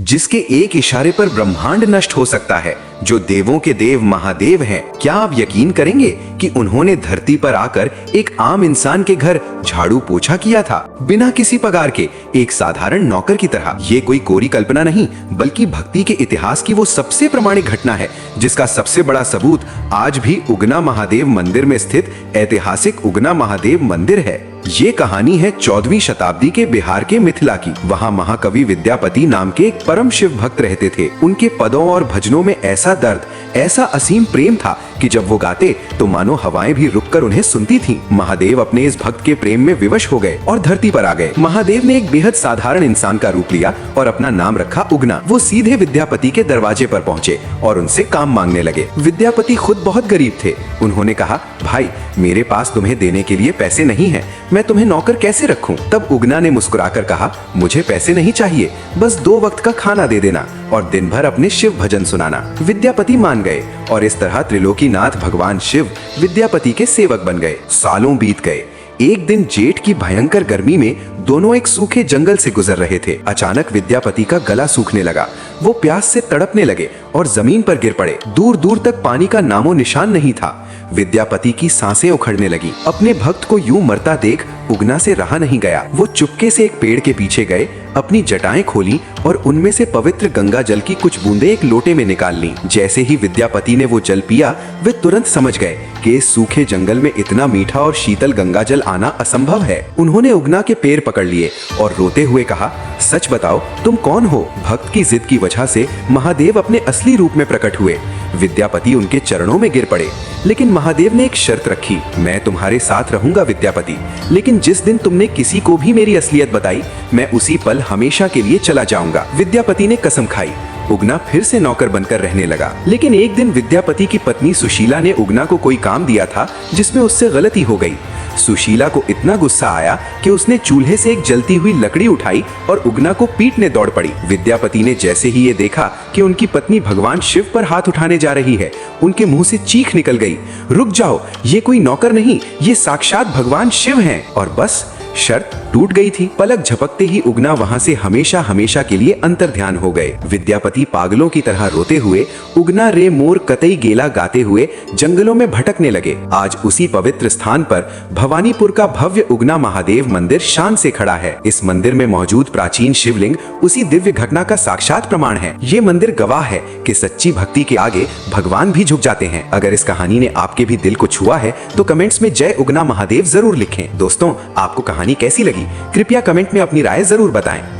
जिसके एक इशारे पर ब्रह्मांड नष्ट हो सकता है, जो देवों के देव महादेव हैं। क्या आप यकीन करेंगे कि उन्होंने धरती पर आकर एक आम इंसान के घर झाड़ू पोछा किया था, बिना किसी पगार के, एक साधारण नौकर की तरह। ये कोई कोरी कल्पना नहीं, बल्कि भक्ति के इतिहास की वो सबसे प्रामाणिक घटना है, जिसका सबसे बड़ा सबूत आज भी उगना महादेव मंदिर में स्थित ऐतिहासिक उगना महादेव मंदिर है। ये कहानी है 14वीं शताब्दी के बिहार के मिथिला की। वहाँ महाकवि विद्यापति नाम के एक परम शिव भक्त रहते थे। उनके पदों और भजनों में ऐसा दर्द, ऐसा असीम प्रेम था कि जब वो गाते तो मानो हवाएं भी रुककर उन्हें सुनती थीं। महादेव अपने इस भक्त के प्रेम में विवश हो गए और धरती पर आ गए। महादेव ने एक बेहद साधारण इंसान का रूप लिया और अपना नाम रखा उगना। वो सीधे विद्यापति के दरवाजे पर पहुँचे और उनसे काम मांगने लगे। विद्यापति खुद बहुत गरीब थे। उन्होंने कहा, भाई मेरे पास तुम्हें देने के लिए पैसे नहीं है, मैं तुम्हें नौकर कैसे रखूं? तब उगना ने मुस्कुराकर कहा, मुझे पैसे नहीं चाहिए, बस 2 वक्त का खाना दे देना और दिन भर अपने शिव भजन सुनाना। विद्यापति मान गए और इस तरह त्रिलोकीनाथ भगवान शिव विद्यापति के सेवक बन गए। सालों बीत गए। एक दिन जेठ की भयंकर गर्मी में दोनों एक सूखे जंगल से गुजर रहे थे। अचानक विद्यापति का गला सूखने लगा। वो प्यास से तड़पने लगे और जमीन पर गिर पड़े। दूर दूर तक पानी का नामो निशान नहीं था। विद्यापति की सांसें उखड़ने लगी। अपने भक्त को यूं मरता देख उगना से रहा नहीं गया। वो चुपके से एक पेड़ के पीछे गए, अपनी जटाएं खोली और उनमें से पवित्र गंगा जल की कुछ बूंदें एक लोटे में निकाल ली। जैसे ही विद्यापति ने वो जल पिया, वे तुरंत समझ गए कि इस सूखे जंगल में इतना मीठा और शीतल गंगा जल आना असंभव है। उन्होंने उगना के पैर पकड़ लिए और रोते हुए कहा, सच बताओ तुम कौन हो? भक्त की जिद की वजह से महादेव अपने असली रूप में प्रकट हुए। विद्यापति उनके चरणों में गिर पड़े, लेकिन महादेव ने एक शर्त रखी, मैं तुम्हारे साथ रहूंगा विद्यापति, लेकिन जिस दिन तुमने किसी को भी मेरी असलियत बताई, मैं उसी पल हमेशा के लिए चला जाऊंगा। विद्यापति ने कसम खाई। उगना फिर से नौकर बनकर रहने लगा। लेकिन एक दिन विद्यापति की पत्नी सुशीला ने उगना को कोई काम दिया था जिसमें उससे गलती हो गई। सुशीला को इतना गुस्सा आया कि उसने चूल्हे से एक जलती हुई लकड़ी उठाई और उगना को पीटने दौड़ पड़ी। विद्यापति ने जैसे ही ये देखा कि उनकी पत्नी भगवान शिव पर हाथ उठाने जा रही है, उनके मुंह से चीख निकल गई, रुक जाओ, ये कोई नौकर नहीं, ये साक्षात भगवान शिव हैं। और बस शर्त टूट गई थी। पलक झपकते ही उगना वहां से हमेशा हमेशा के लिए अंतर्ध्यान हो गए। विद्यापति पागलों की तरह रोते हुए, उगना रे मोर कतई गेला गाते हुए जंगलों में भटकने लगे। आज उसी पवित्र स्थान पर भवानीपुर का भव्य उगना महादेव मंदिर शान से खड़ा है। इस मंदिर में मौजूद प्राचीन शिवलिंग उसी दिव्य घटना का साक्षात प्रमाण है। ये मंदिर गवाह है कि सच्ची भक्ति के आगे भगवान भी झुक जाते हैं। अगर इस कहानी ने आपके भी दिल को छुआ है तो कमेंट्स में जय उगना महादेव जरूर लिखें। दोस्तों, आपको कहानी कैसी लगी? कृपया कमेंट में अपनी राय जरूर बताएं।